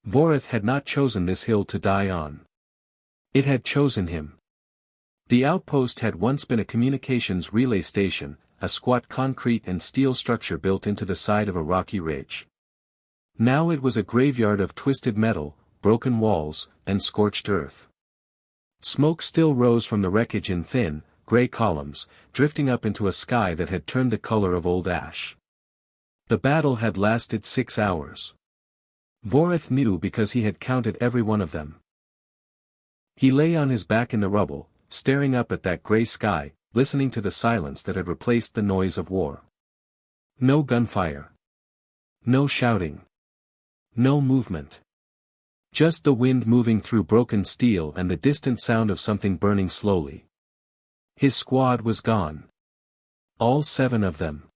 Vorith had not chosen this hill to die on. It had chosen him. The outpost had once been a communications relay station, a squat concrete and steel structure built into the side of a rocky ridge. Now it was a graveyard of twisted metal, broken walls, and scorched earth. Smoke still rose from the wreckage in thin, gray columns, drifting up into a sky that had turned the color of old ash. The battle had lasted 6 hours. Vorith knew because he had counted every one of them. He lay on his back in the rubble, staring up at that gray sky, listening to the silence that had replaced the noise of war. No gunfire. No shouting. No movement. Just the wind moving through broken steel and the distant sound of something burning slowly. His squad was gone. All 7 of them.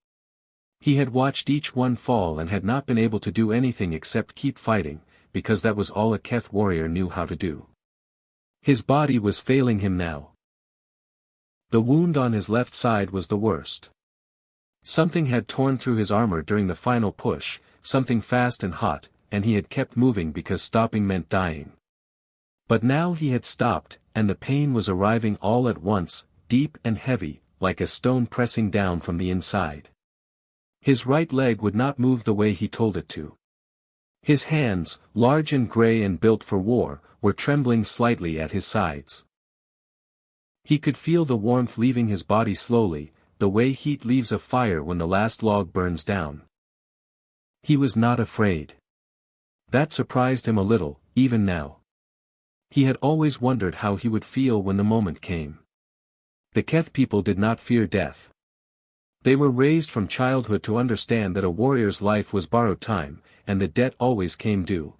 He had watched each one fall and had not been able to do anything except keep fighting, because that was all a Keth warrior knew how to do. His body was failing him now. The wound on his left side was the worst. Something had torn through his armor during the final push, something fast and hot, and he had kept moving because stopping meant dying. But now he had stopped, and the pain was arriving all at once, deep and heavy, like a stone pressing down from the inside. His right leg would not move the way he told it to. His hands, large and gray and built for war, were trembling slightly at his sides. He could feel the warmth leaving his body slowly, the way heat leaves a fire when the last log burns down. He was not afraid. That surprised him a little, even now. He had always wondered how he would feel when the moment came. The Keth people did not fear death. They were raised from childhood to understand that a warrior's life was borrowed time, and the debt always came due.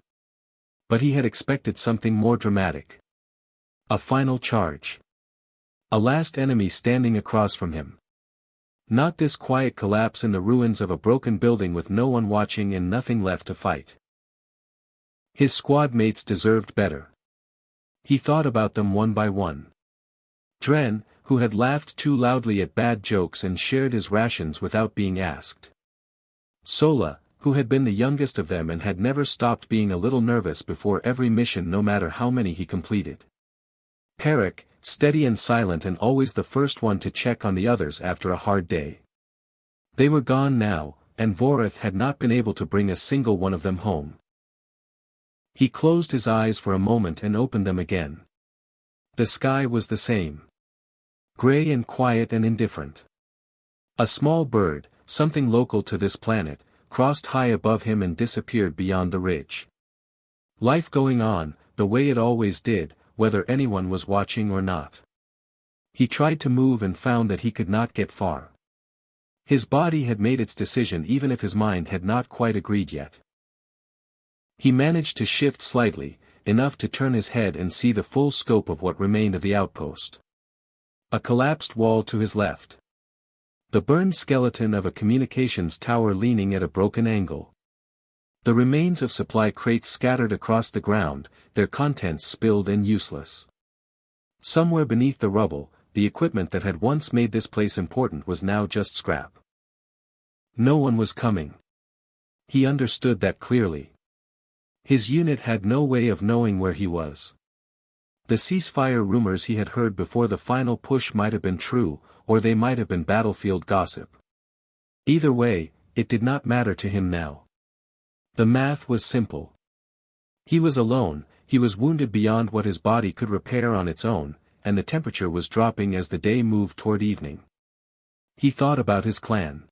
But he had expected something more dramatic. A final charge. A last enemy standing across from him. Not this quiet collapse in the ruins of a broken building with no one watching and nothing left to fight. His squad mates deserved better. He thought about them one by one. Dren, who had laughed too loudly at bad jokes and shared his rations without being asked. Sola, who had been the youngest of them and had never stopped being a little nervous before every mission no matter how many he completed. Perek, steady and silent and always the first one to check on the others after a hard day. They were gone now, and Vorith had not been able to bring a single one of them home. He closed his eyes for a moment and opened them again. The sky was the same. Gray and quiet and indifferent. A small bird, something local to this planet, crossed high above him and disappeared beyond the ridge. Life going on, the way it always did, whether anyone was watching or not. He tried to move and found that he could not get far. His body had made its decision even if his mind had not quite agreed yet. He managed to shift slightly, enough to turn his head and see the full scope of what remained of the outpost. A collapsed wall to his left. The burned skeleton of a communications tower leaning at a broken angle. The remains of supply crates scattered across the ground, their contents spilled and useless. Somewhere beneath the rubble, the equipment that had once made this place important was now just scrap. No one was coming. He understood that clearly. His unit had no way of knowing where he was. The ceasefire rumors he had heard before the final push might have been true, or they might have been battlefield gossip. Either way, it did not matter to him now. The math was simple. He was alone, he was wounded beyond what his body could repair on its own, and the temperature was dropping as the day moved toward evening. He thought about his clan.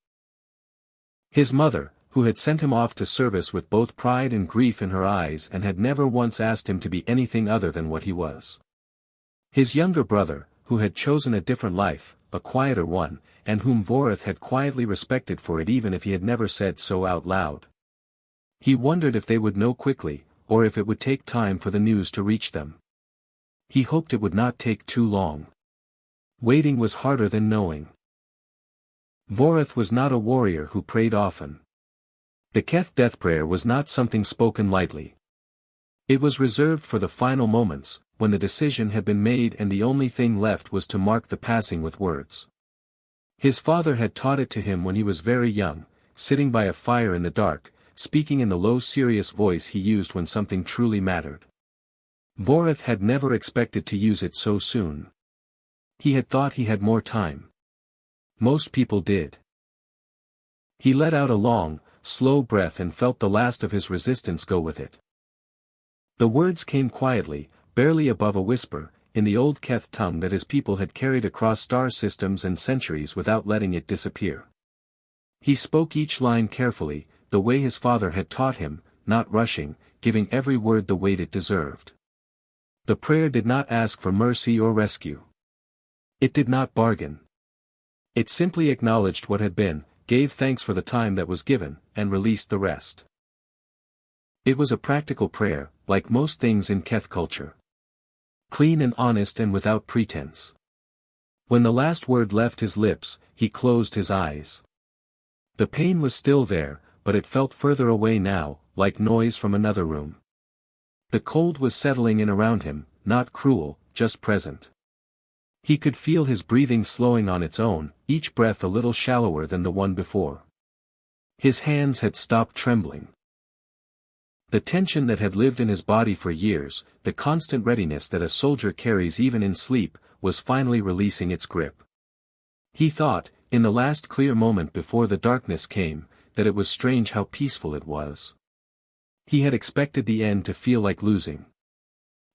His mother, who had sent him off to service with both pride and grief in her eyes and had never once asked him to be anything other than what he was. His younger brother, who had chosen a different life, a quieter one, and whom Vorith had quietly respected for it even if he had never said so out loud. He wondered if they would know quickly, or if it would take time for the news to reach them. He hoped it would not take too long. Waiting was harder than knowing. Vorith was not a warrior who prayed often. The Keth death prayer was not something spoken lightly. It was reserved for the final moments, when the decision had been made and the only thing left was to mark the passing with words. His father had taught it to him when he was very young, sitting by a fire in the dark, speaking in the low serious voice he used when something truly mattered. Vorith had never expected to use it so soon. He had thought he had more time. Most people did. He let out a long, slow breath and felt the last of his resistance go with it. The words came quietly, barely above a whisper, in the old Keth tongue that his people had carried across star systems and centuries without letting it disappear. He spoke each line carefully, the way his father had taught him, not rushing, giving every word the weight it deserved. The prayer did not ask for mercy or rescue. It did not bargain. It simply acknowledged what had been, gave thanks for the time that was given, and released the rest. It was a practical prayer, like most things in Keth culture. Clean and honest and without pretense. When the last word left his lips, he closed his eyes. The pain was still there, but it felt further away now, like noise from another room. The cold was settling in around him, not cruel, just present. He could feel his breathing slowing on its own, each breath a little shallower than the one before. His hands had stopped trembling. The tension that had lived in his body for years, the constant readiness that a soldier carries even in sleep, was finally releasing its grip. He thought, in the last clear moment before the darkness came, that it was strange how peaceful it was. He had expected the end to feel like losing.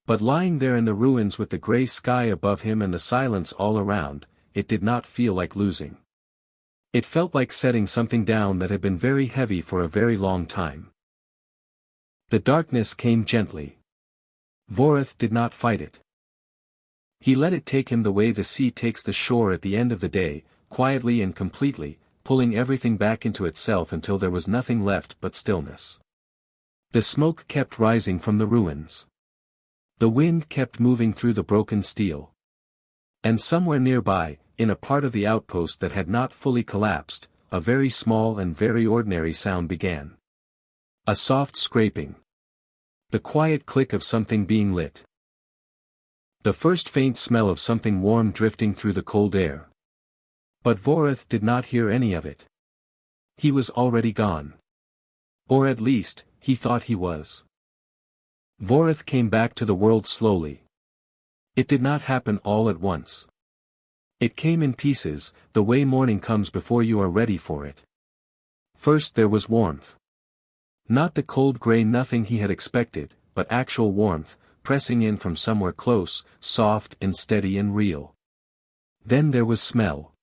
But lying there in the ruins with the gray sky above him and the silence all around, it did not feel like losing. It felt like setting something down that had been very heavy for a very long time. The darkness came gently. Vorith did not fight it. He let it take him the way the sea takes the shore at the end of the day, quietly and completely, pulling everything back into itself until there was nothing left but stillness. The smoke kept rising from the ruins. The wind kept moving through the broken steel. And somewhere nearby, in a part of the outpost that had not fully collapsed, a very small and very ordinary sound began. A soft scraping. The quiet click of something being lit. The first faint smell of something warm drifting through the cold air. But Vorith did not hear any of it. He was already gone. Or at least, he thought he was. Vorith came back to the world slowly. It did not happen all at once. It came in pieces, the way morning comes before you are ready for it. First there was warmth. Not the cold gray nothing he had expected, but actual warmth, pressing in from somewhere close, soft and steady and real. Then there was smell.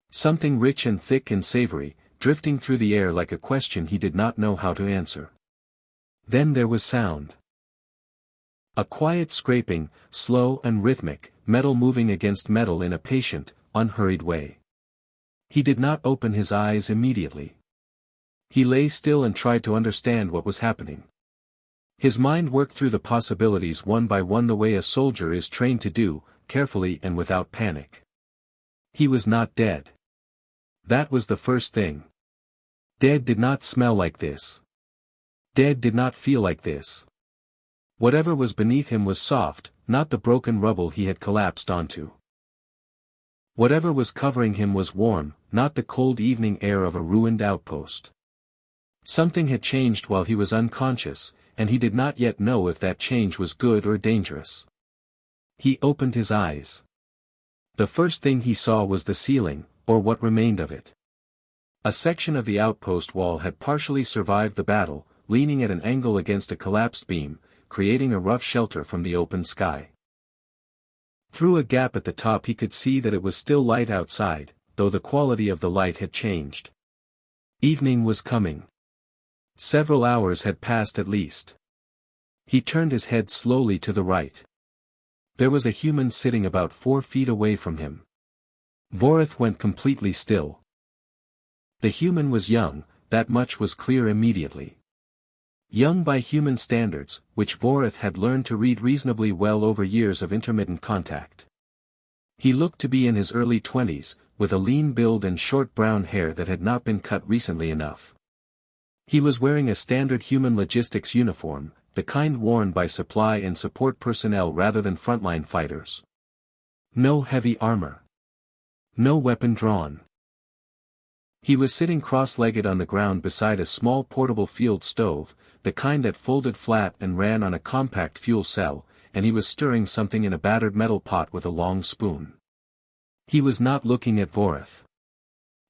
Something rich and thick and savory, drifting through the air like a question he did not know how to answer. Then there was sound. A quiet scraping, slow and rhythmic, metal moving against metal in a patient, unhurried way. He did not open his eyes immediately. He lay still and tried to understand what was happening. His mind worked through the possibilities one by one the way a soldier is trained to do, carefully and without panic. He was not dead. That was the first thing. Dead did not smell like this. Dead did not feel like this. Whatever was beneath him was soft, not the broken rubble he had collapsed onto. Whatever was covering him was warm, not the cold evening air of a ruined outpost. Something had changed while he was unconscious, and he did not yet know if that change was good or dangerous. He opened his eyes. The first thing he saw was the ceiling, or what remained of it. A section of the outpost wall had partially survived the battle, leaning at an angle against a collapsed beam, creating a rough shelter from the open sky. Through a gap at the top he could see that it was still light outside, though the quality of the light had changed. Evening was coming. Several hours had passed at least. He turned his head slowly to the right. There was a human sitting about 4 feet away from him. Vorith went completely still. The human was young, that much was clear immediately. Young by human standards, which Vorith had learned to read reasonably well over years of intermittent contact. He looked to be in his early 20s, with a lean build and short brown hair that had not been cut recently enough. He was wearing a standard human logistics uniform, the kind worn by supply and support personnel rather than frontline fighters. No heavy armor. No weapon drawn. He was sitting cross-legged on the ground beside a small portable field stove, the kind that folded flat and ran on a compact fuel cell, and he was stirring something in a battered metal pot with a long spoon. He was not looking at Voreth.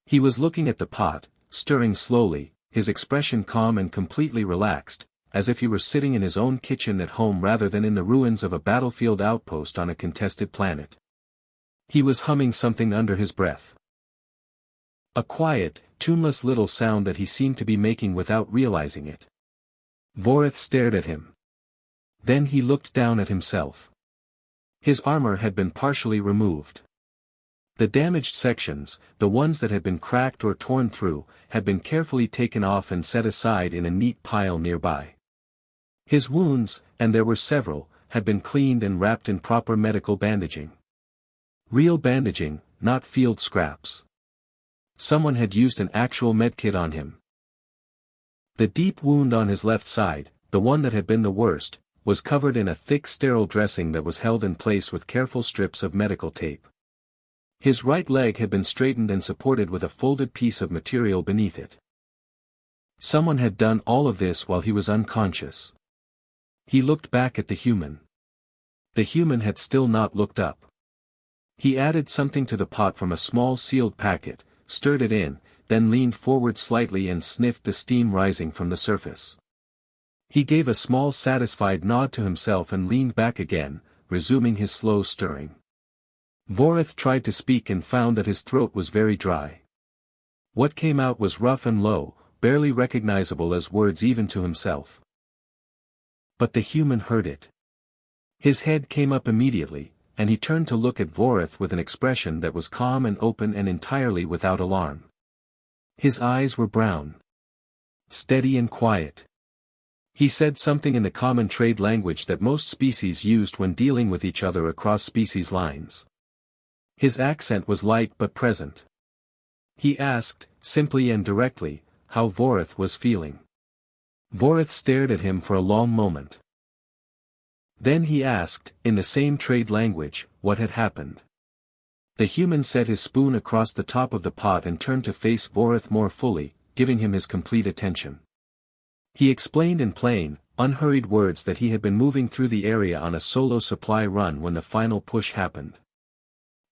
He was looking at the pot, stirring slowly, his expression calm and completely relaxed, as if he were sitting in his own kitchen at home rather than in the ruins of a battlefield outpost on a contested planet. He was humming something under his breath. A quiet, tuneless little sound that he seemed to be making without realizing it. Voreth stared at him. Then he looked down at himself. His armor had been partially removed. The damaged sections, the ones that had been cracked or torn through, had been carefully taken off and set aside in a neat pile nearby. His wounds, and there were several, had been cleaned and wrapped in proper medical bandaging. Real bandaging, not field scraps. Someone had used an actual medkit on him. The deep wound on his left side, the one that had been the worst, was covered in a thick sterile dressing that was held in place with careful strips of medical tape. His right leg had been straightened and supported with a folded piece of material beneath it. Someone had done all of this while he was unconscious. He looked back at the human. The human had still not looked up. He added something to the pot from a small sealed packet, stirred it in, then leaned forward slightly and sniffed the steam rising from the surface. He gave a small satisfied nod to himself and leaned back again, resuming his slow stirring. Voreth tried to speak and found that his throat was very dry. What came out was rough and low, barely recognizable as words even to himself. But the human heard it. His head came up immediately, and he turned to look at Voreth with an expression that was calm and open and entirely without alarm. His eyes were brown. Steady and quiet. He said something in the common trade language that most species used when dealing with each other across species lines. His accent was light but present. He asked, simply and directly, how Voreth was feeling. Voreth stared at him for a long moment. Then he asked, in the same trade language, what had happened. The human set his spoon across the top of the pot and turned to face Voreth more fully, giving him his complete attention. He explained in plain, unhurried words that he had been moving through the area on a solo supply run when the final push happened.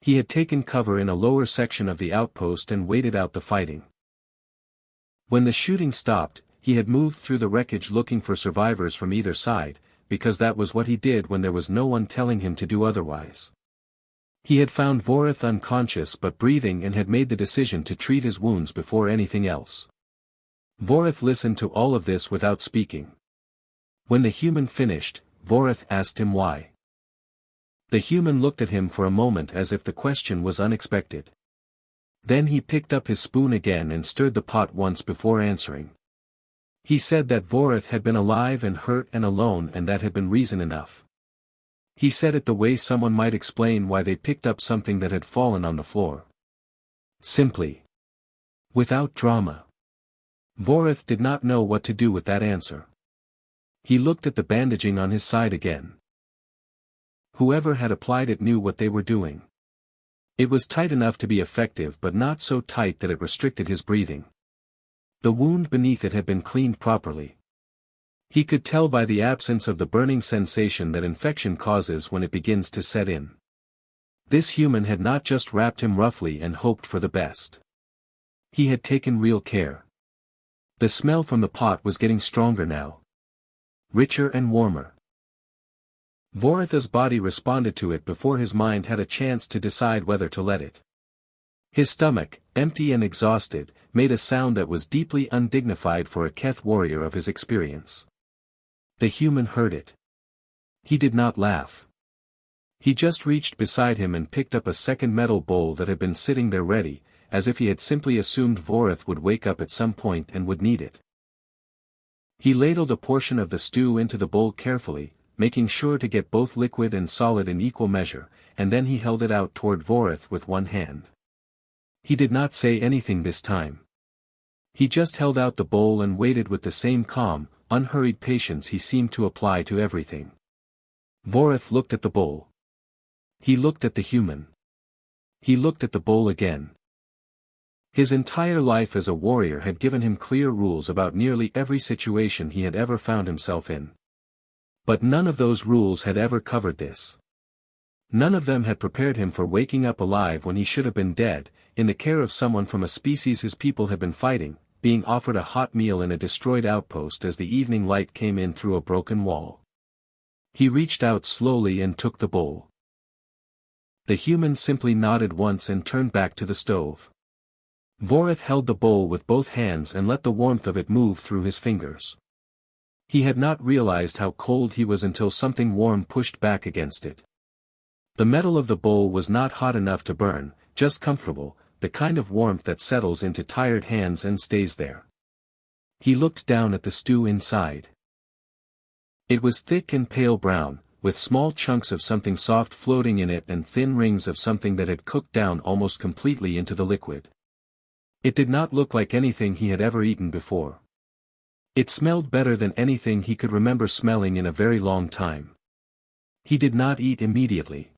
He had taken cover in a lower section of the outpost and waited out the fighting. When the shooting stopped, he had moved through the wreckage looking for survivors from either side, because that was what he did when there was no one telling him to do otherwise. He had found Voreth unconscious but breathing and had made the decision to treat his wounds before anything else. Voreth listened to all of this without speaking. When the human finished, Voreth asked him why. The human looked at him for a moment as if the question was unexpected. Then he picked up his spoon again and stirred the pot once before answering. He said that Voreth had been alive and hurt and alone, and that had been reason enough. He said it the way someone might explain why they picked up something that had fallen on the floor. Simply. Without drama. Voreth did not know what to do with that answer. He looked at the bandaging on his side again. Whoever had applied it knew what they were doing. It was tight enough to be effective but not so tight that it restricted his breathing. The wound beneath it had been cleaned properly. He could tell by the absence of the burning sensation that infection causes when it begins to set in. This human had not just wrapped him roughly and hoped for the best. He had taken real care. The smell from the pot was getting stronger now. Richer and warmer. Voreth's body responded to it before his mind had a chance to decide whether to let it. His stomach, empty and exhausted, made a sound that was deeply undignified for a Keth warrior of his experience. The human heard it. He did not laugh. He just reached beside him and picked up a second metal bowl that had been sitting there ready, as if he had simply assumed Voreth would wake up at some point and would need it. He ladled a portion of the stew into the bowl carefully, making sure to get both liquid and solid in equal measure, and then he held it out toward Voreth with one hand. He did not say anything this time. He just held out the bowl and waited with the same calm, unhurried patience he seemed to apply to everything. Voreth looked at the bowl. He looked at the human. He looked at the bowl again. His entire life as a warrior had given him clear rules about nearly every situation he had ever found himself in. But none of those rules had ever covered this. None of them had prepared him for waking up alive when he should have been dead, in the care of someone from a species his people had been fighting, being offered a hot meal in a destroyed outpost as the evening light came in through a broken wall. He reached out slowly and took the bowl. The human simply nodded once and turned back to the stove. Vorith held the bowl with both hands and let the warmth of it move through his fingers. He had not realized how cold he was until something warm pushed back against it. The metal of the bowl was not hot enough to burn, just comfortable, the kind of warmth that settles into tired hands and stays there. He looked down at the stew inside. It was thick and pale brown, with small chunks of something soft floating in it and thin rings of something that had cooked down almost completely into the liquid. It did not look like anything he had ever eaten before. It smelled better than anything he could remember smelling in a very long time. He did not eat immediately.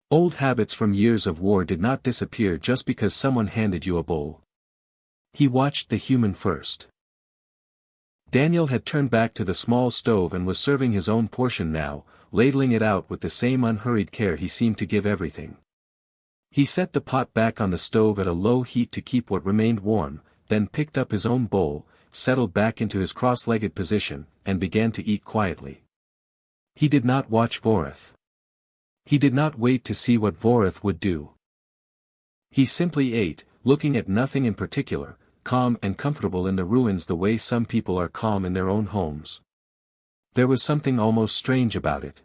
Old habits from years of war did not disappear just because someone handed you a bowl. He watched the human first. Daniel had turned back to the small stove and was serving his own portion now, ladling it out with the same unhurried care he seemed to give everything. He set the pot back on the stove at a low heat to keep what remained warm, then picked up his own bowl, settled back into his cross-legged position, and began to eat quietly. He did not watch Vorith. He did not wait to see what Vorith would do. He simply ate, looking at nothing in particular, calm and comfortable in the ruins the way some people are calm in their own homes. There was something almost strange about it.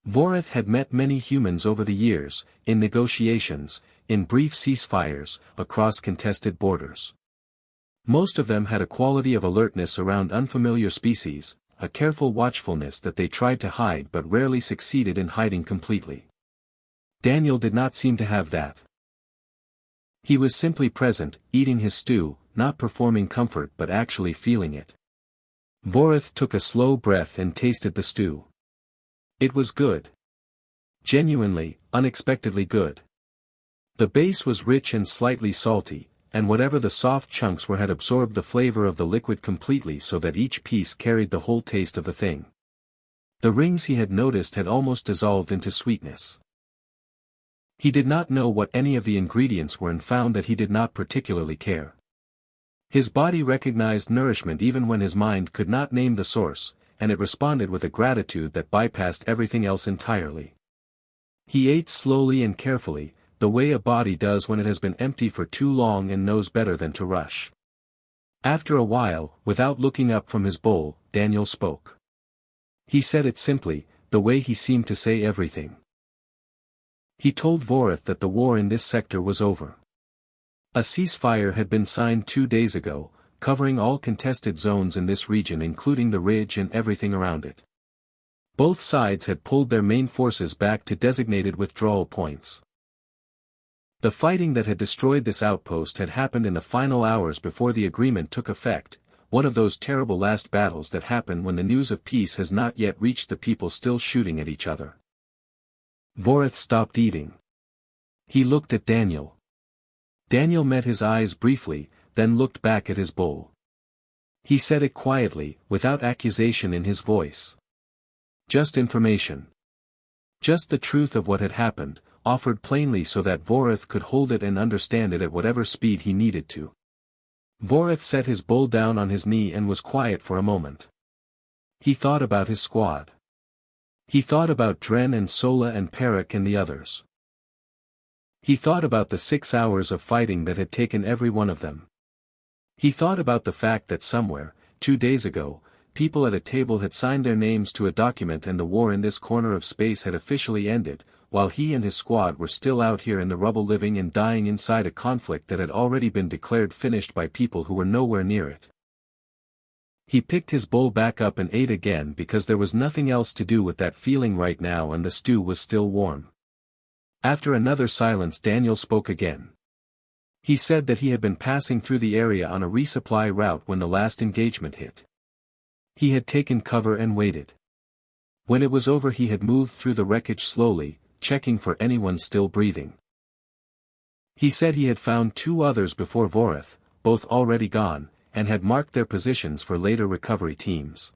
Vorith had met many humans over the years, in negotiations, in brief ceasefires, across contested borders. Most of them had a quality of alertness around unfamiliar species, a careful watchfulness that they tried to hide but rarely succeeded in hiding completely. Daniel did not seem to have that. He was simply present, eating his stew, not performing comfort but actually feeling it. Vorith took a slow breath and tasted the stew. It was good. Genuinely, unexpectedly good. The base was rich and slightly salty, and whatever the soft chunks were had absorbed the flavor of the liquid completely so that each piece carried the whole taste of the thing. The rings he had noticed had almost dissolved into sweetness. He did not know what any of the ingredients were and found that he did not particularly care. His body recognized nourishment even when his mind could not name the source, and it responded with a gratitude that bypassed everything else entirely. He ate slowly and carefully, the way a body does when it has been empty for too long and knows better than to rush. After a while, without looking up from his bowl, Daniel spoke. He said it simply, the way he seemed to say everything. He told Vorith that the war in this sector was over. A ceasefire had been signed 2 days ago, covering all contested zones in this region including the ridge and everything around it. Both sides had pulled their main forces back to designated withdrawal points. The fighting that had destroyed this outpost had happened in the final hours before the agreement took effect, one of those terrible last battles that happen when the news of peace has not yet reached the people still shooting at each other. Vorith stopped eating. He looked at Daniel. Daniel met his eyes briefly, then looked back at his bowl. He said it quietly, without accusation in his voice. Just information. Just the truth of what had happened, offered plainly so that Vorith could hold it and understand it at whatever speed he needed to. Vorith set his bowl down on his knee and was quiet for a moment. He thought about his squad. He thought about Dren and Sola and Perik and the others. He thought about the 6 hours of fighting that had taken every one of them. He thought about the fact that somewhere, 2 days ago, people at a table had signed their names to a document and the war in this corner of space had officially ended, while he and his squad were still out here in the rubble living and dying inside a conflict that had already been declared finished by people who were nowhere near it. He picked his bowl back up and ate again because there was nothing else to do with that feeling right now and the stew was still warm. After another silence Daniel spoke again. He said that he had been passing through the area on a resupply route when the last engagement hit. He had taken cover and waited. When it was over he had moved through the wreckage slowly, checking for anyone still breathing. He said he had found 2 others before Voreth, both already gone, and had marked their positions for later recovery teams.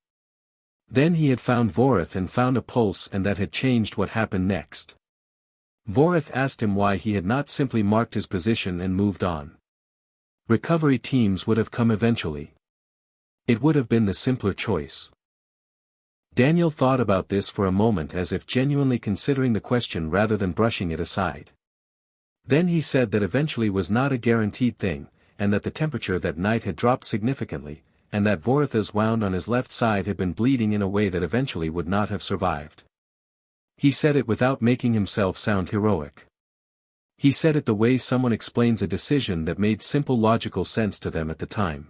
Then he had found Voreth and found a pulse, and that had changed what happened next. Voreth asked him why he had not simply marked his position and moved on. Recovery teams would have come eventually. It would have been the simpler choice. Daniel thought about this for a moment, as if genuinely considering the question rather than brushing it aside. Then he said that eventually was not a guaranteed thing, and that the temperature that night had dropped significantly, and that Voreth's wound on his left side had been bleeding in a way that eventually would not have survived. He said it without making himself sound heroic. He said it the way someone explains a decision that made simple logical sense to them at the time.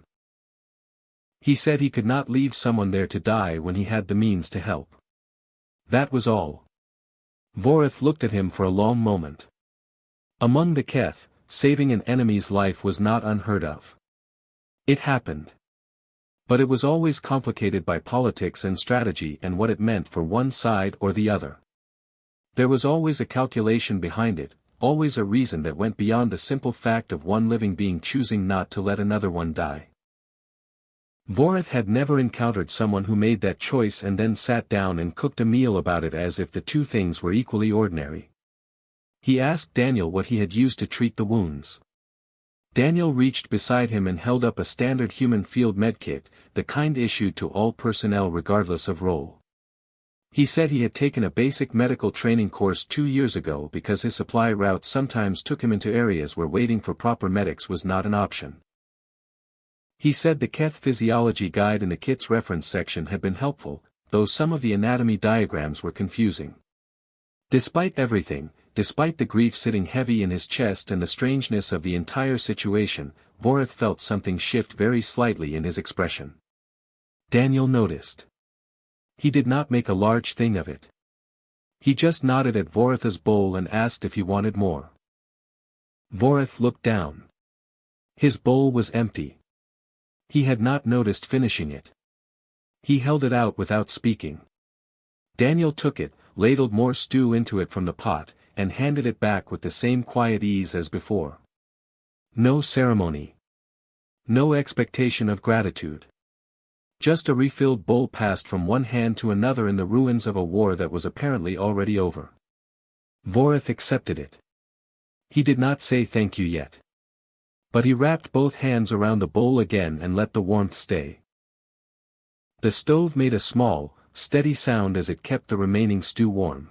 He said he could not leave someone there to die when he had the means to help. That was all. Voreth looked at him for a long moment. Among the Keth, saving an enemy's life was not unheard of. It happened. But it was always complicated by politics and strategy and what it meant for one side or the other. There was always a calculation behind it, always a reason that went beyond the simple fact of one living being choosing not to let another one die. Voreth had never encountered someone who made that choice and then sat down and cooked a meal about it as if the two things were equally ordinary. He asked Daniel what he had used to treat the wounds. Daniel reached beside him and held up a standard human field medkit, the kind issued to all personnel regardless of role. He said he had taken a basic medical training course 2 years ago because his supply route sometimes took him into areas where waiting for proper medics was not an option. He said the Keth physiology guide in the kit's reference section had been helpful, though some of the anatomy diagrams were confusing. Despite everything, despite the grief sitting heavy in his chest and the strangeness of the entire situation, Voreth felt something shift very slightly in his expression. Daniel noticed. He did not make a large thing of it. He just nodded at Voreth's bowl and asked if he wanted more. Voreth looked down. His bowl was empty. He had not noticed finishing it. He held it out without speaking. Daniel took it, ladled more stew into it from the pot, and handed it back with the same quiet ease as before. No ceremony. No expectation of gratitude. Just a refilled bowl passed from one hand to another in the ruins of a war that was apparently already over. Voreth accepted it. He did not say thank you yet. But he wrapped both hands around the bowl again and let the warmth stay. The stove made a small, steady sound as it kept the remaining stew warm.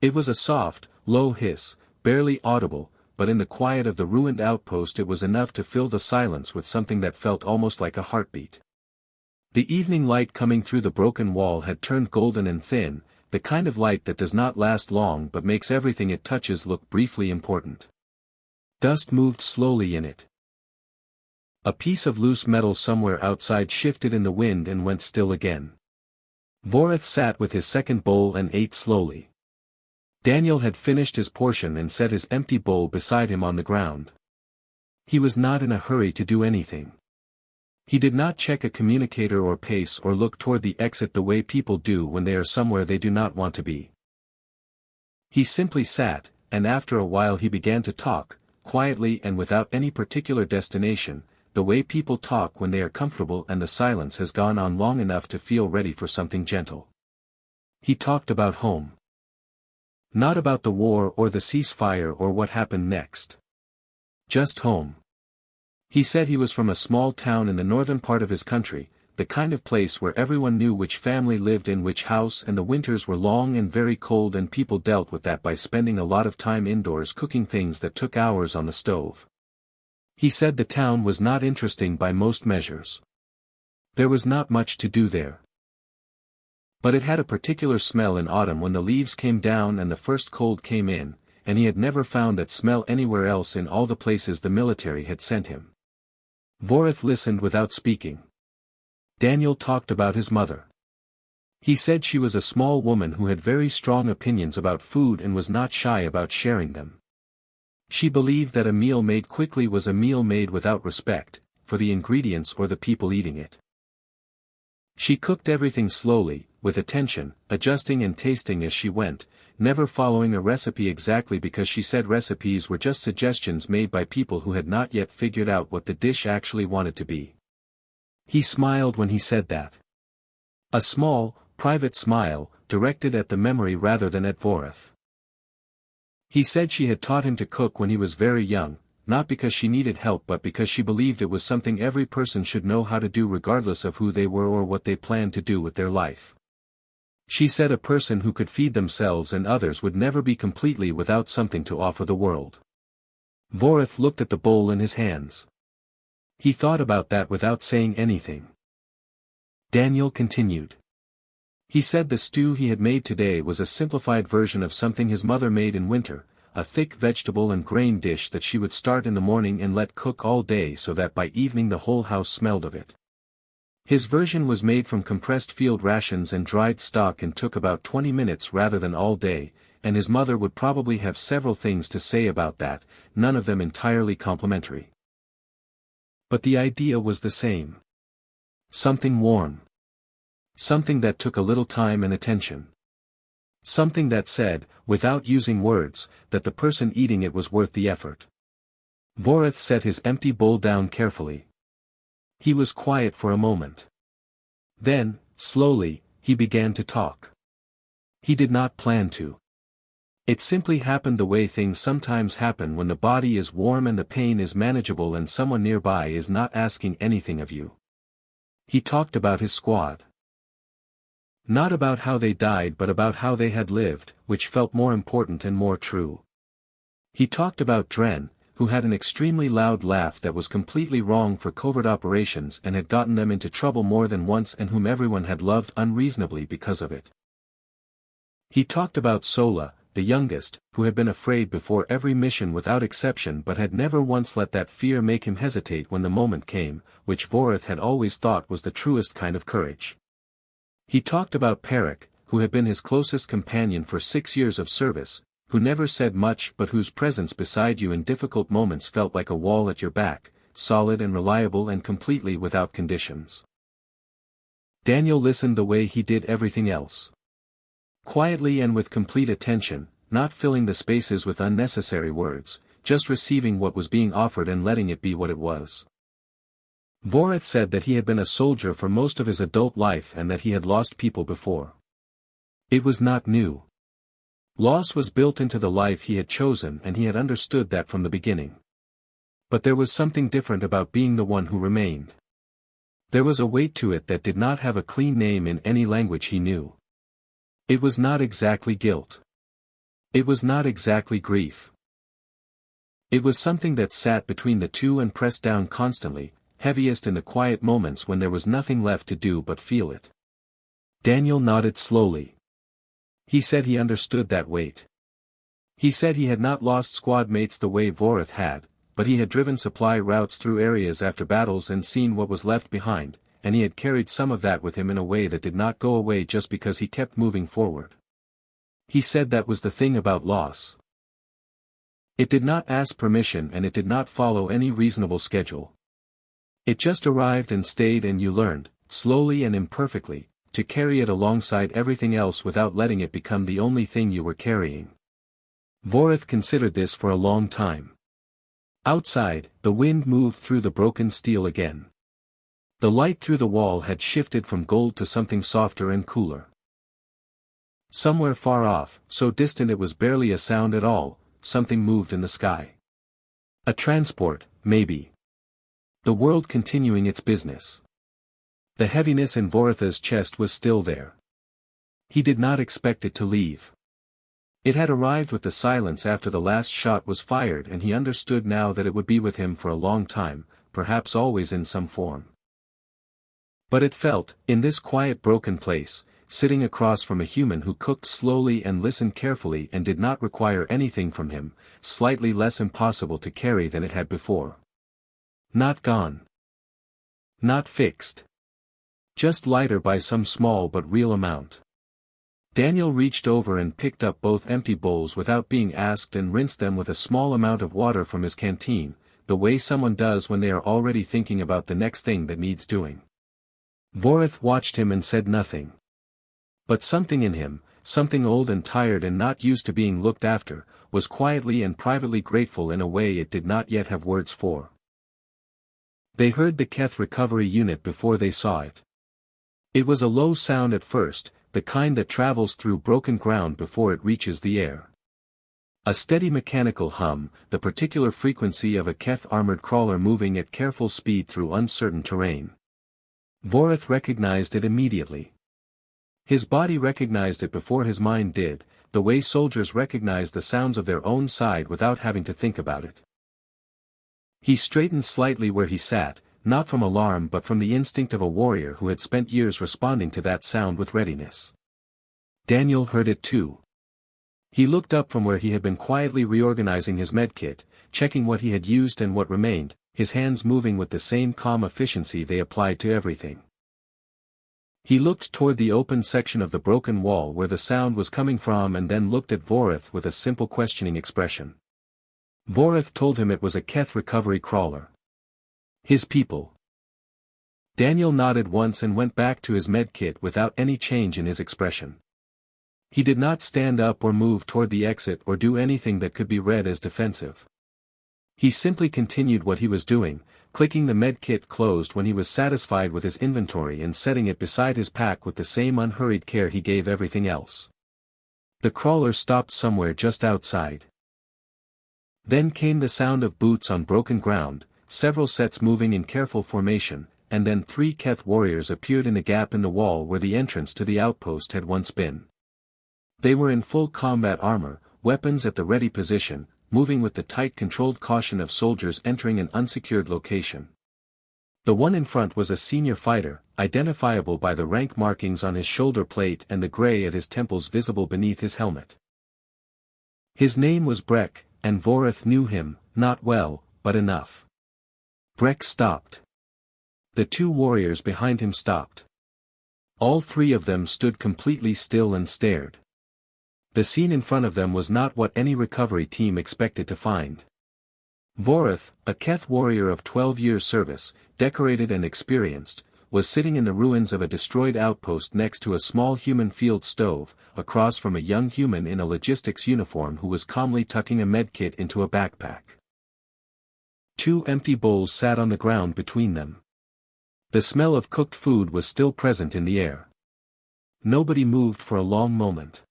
It was a soft, low hiss, barely audible, but in the quiet of the ruined outpost it was enough to fill the silence with something that felt almost like a heartbeat. The evening light coming through the broken wall had turned golden and thin, the kind of light that does not last long but makes everything it touches look briefly important. Dust moved slowly in it. A piece of loose metal somewhere outside shifted in the wind and went still again. Voreth sat with his second bowl and ate slowly. Daniel had finished his portion and set his empty bowl beside him on the ground. He was not in a hurry to do anything. He did not check a communicator or pace or look toward the exit the way people do when they are somewhere they do not want to be. He simply sat, and after a while he began to talk, quietly and without any particular destination, the way people talk when they are comfortable and the silence has gone on long enough to feel ready for something gentle. He talked about home. Not about the war or the ceasefire or what happened next. Just home. He said he was from a small town in the northern part of his country, the kind of place where everyone knew which family lived in which house, and the winters were long and very cold and people dealt with that by spending a lot of time indoors cooking things that took hours on the stove. He said the town was not interesting by most measures. There was not much to do there. But it had a particular smell in autumn when the leaves came down and the first cold came in, and he had never found that smell anywhere else in all the places the military had sent him. Voreth listened without speaking. Daniel talked about his mother. He said she was a small woman who had very strong opinions about food and was not shy about sharing them. She believed that a meal made quickly was a meal made without respect, for the ingredients or the people eating it. She cooked everything slowly, with attention, adjusting and tasting as she went, never following a recipe exactly because she said recipes were just suggestions made by people who had not yet figured out what the dish actually wanted to be. He smiled when he said that. A small, private smile, directed at the memory rather than at Voreth. He said she had taught him to cook when he was very young, not because she needed help but because she believed it was something every person should know how to do regardless of who they were or what they planned to do with their life. She said a person who could feed themselves and others would never be completely without something to offer the world. Voreth looked at the bowl in his hands. He thought about that without saying anything. Daniel continued. He said the stew he had made today was a simplified version of something his mother made in winter, a thick vegetable and grain dish that she would start in the morning and let cook all day so that by evening the whole house smelled of it. His version was made from compressed field rations and dried stock and took about 20 minutes rather than all day, and his mother would probably have several things to say about that, none of them entirely complimentary. But the idea was the same. Something warm. Something that took a little time and attention. Something that said, without using words, that the person eating it was worth the effort. Voreth set his empty bowl down carefully. He was quiet for a moment. Then, slowly, he began to talk. He did not plan to. It simply happened the way things sometimes happen when the body is warm and the pain is manageable and someone nearby is not asking anything of you. He talked about his squad. Not about how they died but about how they had lived, which felt more important and more true. He talked about Dren, who had an extremely loud laugh that was completely wrong for covert operations and had gotten them into trouble more than once and whom everyone had loved unreasonably because of it. He talked about Sola, the youngest, who had been afraid before every mission without exception but had never once let that fear make him hesitate when the moment came, which Voreth had always thought was the truest kind of courage. He talked about Perek, who had been his closest companion for 6 years of service, who never said much but whose presence beside you in difficult moments felt like a wall at your back, solid and reliable and completely without conditions. Daniel listened the way he did everything else. Quietly and with complete attention, not filling the spaces with unnecessary words, just receiving what was being offered and letting it be what it was. Voreth said that he had been a soldier for most of his adult life and that he had lost people before. It was not new. Loss was built into the life he had chosen and he had understood that from the beginning. But there was something different about being the one who remained. There was a weight to it that did not have a clean name in any language he knew. It was not exactly guilt. It was not exactly grief. It was something that sat between the two and pressed down constantly, heaviest in the quiet moments when there was nothing left to do but feel it. Daniel nodded slowly. He said he understood that weight. He said he had not lost squad mates the way Voreth had, but he had driven supply routes through areas after battles and seen what was left behind, and he had carried some of that with him in a way that did not go away just because he kept moving forward. He said that was the thing about loss. It did not ask permission and it did not follow any reasonable schedule. It just arrived and stayed and you learned, slowly and imperfectly, to carry it alongside everything else without letting it become the only thing you were carrying. Voreth considered this for a long time. Outside, the wind moved through the broken steel again. The light through the wall had shifted from gold to something softer and cooler. Somewhere far off, so distant it was barely a sound at all, something moved in the sky. A transport, maybe. The world continuing its business. The heaviness in Voreth's chest was still there. He did not expect it to leave. It had arrived with the silence after the last shot was fired and he understood now that it would be with him for a long time, perhaps always in some form. But it felt, in this quiet broken place, sitting across from a human who cooked slowly and listened carefully and did not require anything from him, slightly less impossible to carry than it had before. Not gone. Not fixed. Just lighter by some small but real amount. Daniel reached over and picked up both empty bowls without being asked and rinsed them with a small amount of water from his canteen, the way someone does when they are already thinking about the next thing that needs doing. Voreth watched him and said nothing. But something in him, something old and tired and not used to being looked after, was quietly and privately grateful in a way it did not yet have words for. They heard the Keth recovery unit before they saw it. It was a low sound at first, the kind that travels through broken ground before it reaches the air. A steady mechanical hum, the particular frequency of a Keth armored crawler moving at careful speed through uncertain terrain. Vorith recognized it immediately. His body recognized it before his mind did, the way soldiers recognize the sounds of their own side without having to think about it. He straightened slightly where he sat, not from alarm but from the instinct of a warrior who had spent years responding to that sound with readiness. Daniel heard it too. He looked up from where he had been quietly reorganizing his medkit, checking what he had used and what remained, his hands moving with the same calm efficiency they applied to everything. He looked toward the open section of the broken wall where the sound was coming from and then looked at Vorith with a simple questioning expression. Vorith told him it was a Keth recovery crawler. His people. Daniel nodded once and went back to his medkit without any change in his expression. He did not stand up or move toward the exit or do anything that could be read as defensive. He simply continued what he was doing, clicking the medkit closed when he was satisfied with his inventory and setting it beside his pack with the same unhurried care he gave everything else. The crawler stopped somewhere just outside. Then came the sound of boots on broken ground, several sets moving in careful formation, and then 3 Keth warriors appeared in the gap in the wall where the entrance to the outpost had once been. They were in full combat armor, weapons at the ready position, moving with the tight controlled caution of soldiers entering an unsecured location. The one in front was a senior fighter, identifiable by the rank markings on his shoulder plate and the gray at his temples visible beneath his helmet. His name was Breck, and Vorith knew him, not well, but enough. Breck stopped. The 2 warriors behind him stopped. All 3 of them stood completely still and stared. The scene in front of them was not what any recovery team expected to find. Vorith, a Keth warrior of 12 years' service, decorated and experienced, was sitting in the ruins of a destroyed outpost next to a small human field stove, across from a young human in a logistics uniform who was calmly tucking a medkit into a backpack. 2 empty bowls sat on the ground between them. The smell of cooked food was still present in the air. Nobody moved for a long moment.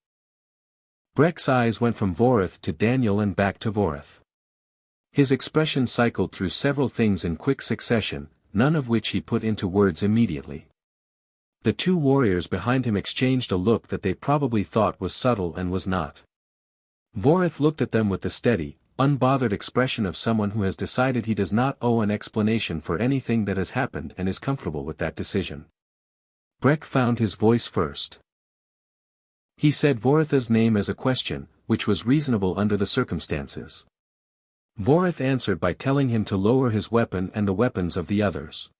Breck's eyes went from Vorith to Daniel and back to Vorith. His expression cycled through several things in quick succession, none of which he put into words immediately. The 2 warriors behind him exchanged a look that they probably thought was subtle and was not. Vorith looked at them with the steady, unbothered expression of someone who has decided he does not owe an explanation for anything that has happened and is comfortable with that decision. Breck found his voice first. He said Vorith's name as a question, which was reasonable under the circumstances. Vorith answered by telling him to lower his weapon and the weapons of the others.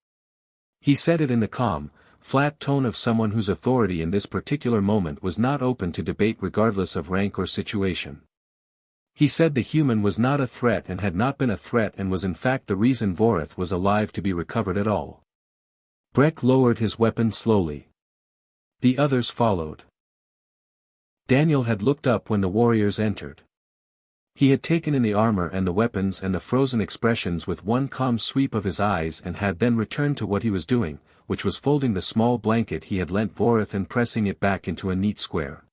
He said it in the calm, flat tone of someone whose authority in this particular moment was not open to debate regardless of rank or situation. He said the human was not a threat and had not been a threat and was in fact the reason Vorith was alive to be recovered at all. Breck lowered his weapon slowly. The others followed. Daniel had looked up when the warriors entered. He had taken in the armor and the weapons and the frozen expressions with one calm sweep of his eyes and had then returned to what he was doing, which was folding the small blanket he had lent Vorith and pressing it back into a neat square.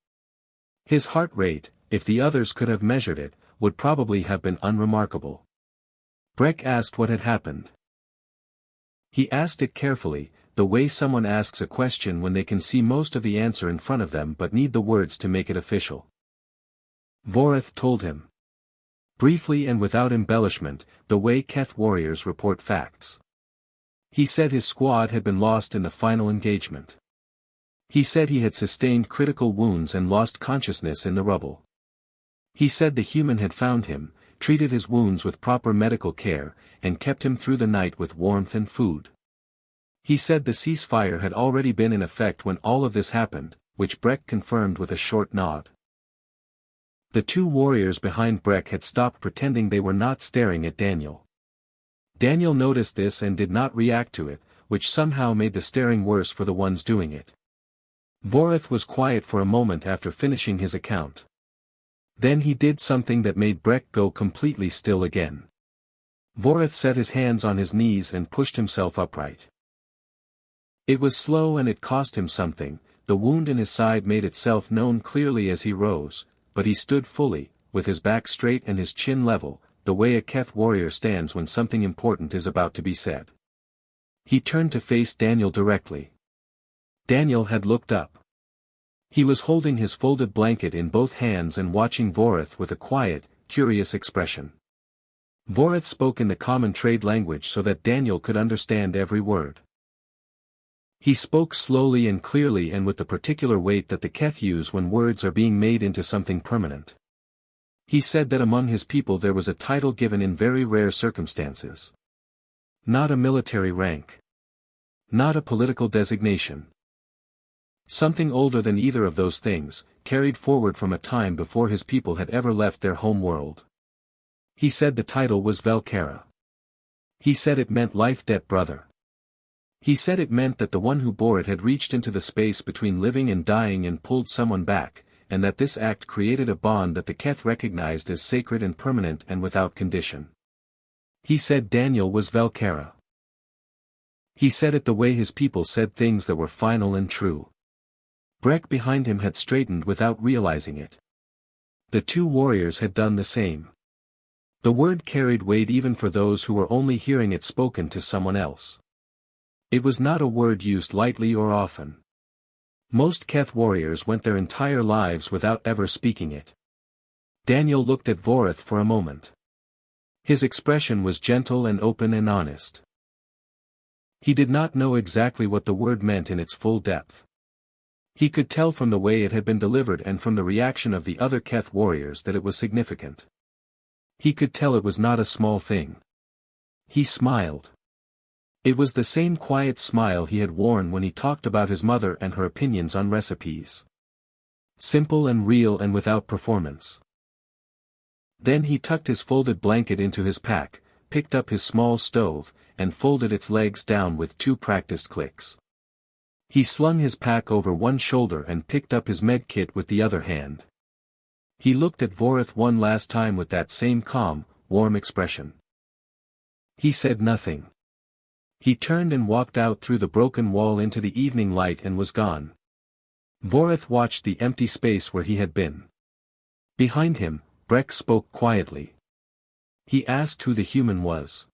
His heart rate, if the others could have measured it, would probably have been unremarkable. Breck asked what had happened. He asked it carefully, the way someone asks a question when they can see most of the answer in front of them but need the words to make it official. Vorith told him. Briefly and without embellishment, the way Keth warriors report facts. He said his squad had been lost in the final engagement. He said he had sustained critical wounds and lost consciousness in the rubble. He said the human had found him, treated his wounds with proper medical care, and kept him through the night with warmth and food. He said the ceasefire had already been in effect when all of this happened, which Breck confirmed with a short nod. The 2 warriors behind Breck had stopped pretending they were not staring at Daniel. Daniel noticed this and did not react to it, which somehow made the staring worse for the ones doing it. Voreth was quiet for a moment after finishing his account. Then he did something that made Breck go completely still again. Voreth set his hands on his knees and pushed himself upright. It was slow and it cost him something. The wound in his side made itself known clearly as he rose, but he stood fully, with his back straight and his chin level, the way a Keth warrior stands when something important is about to be said. He turned to face Daniel directly. Daniel had looked up. He was holding his folded blanket in both hands and watching Voreth with a quiet, curious expression. Voreth spoke in the common trade language so that Daniel could understand every word. He spoke slowly and clearly and with the particular weight that the Keth use when words are being made into something permanent. He said that among his people there was a title given in very rare circumstances. Not a military rank. Not a political designation. Something older than either of those things, carried forward from a time before his people had ever left their home world. He said the title was Velkara. He said it meant life-debt brother. He said it meant that the one who bore it had reached into the space between living and dying and pulled someone back, and that this act created a bond that the Keth recognized as sacred and permanent and without condition. He said Daniel was Velkara. He said it the way his people said things that were final and true. Breck behind him had straightened without realizing it. The two warriors had done the same. The word carried weight even for those who were only hearing it spoken to someone else. It was not a word used lightly or often. Most Keth warriors went their entire lives without ever speaking it. Daniel looked at Voreth for a moment. His expression was gentle and open and honest. He did not know exactly what the word meant in its full depth. He could tell from the way it had been delivered and from the reaction of the other Keth warriors that it was significant. He could tell it was not a small thing. He smiled. It was the same quiet smile he had worn when he talked about his mother and her opinions on recipes. Simple and real and without performance. Then he tucked his folded blanket into his pack, picked up his small stove, and folded its legs down with 2 practiced clicks. He slung his pack over one shoulder and picked up his med kit with the other hand. He looked at Voreth one last time with that same calm, warm expression. He said nothing. He turned and walked out through the broken wall into the evening light and was gone. Voreth watched the empty space where he had been. Behind him, Breck spoke quietly. He asked who the human was.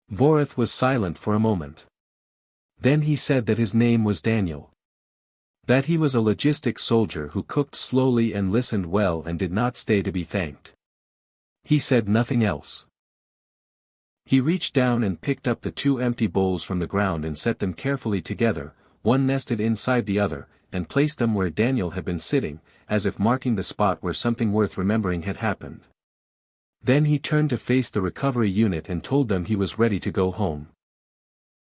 Voreth was silent for a moment. Then he said that his name was Daniel. That he was a logistics soldier who cooked slowly and listened well and did not stay to be thanked. He said nothing else. He reached down and picked up the 2 empty bowls from the ground and set them carefully together, one nested inside the other, and placed them where Daniel had been sitting, as if marking the spot where something worth remembering had happened. Then he turned to face the recovery unit and told them he was ready to go home.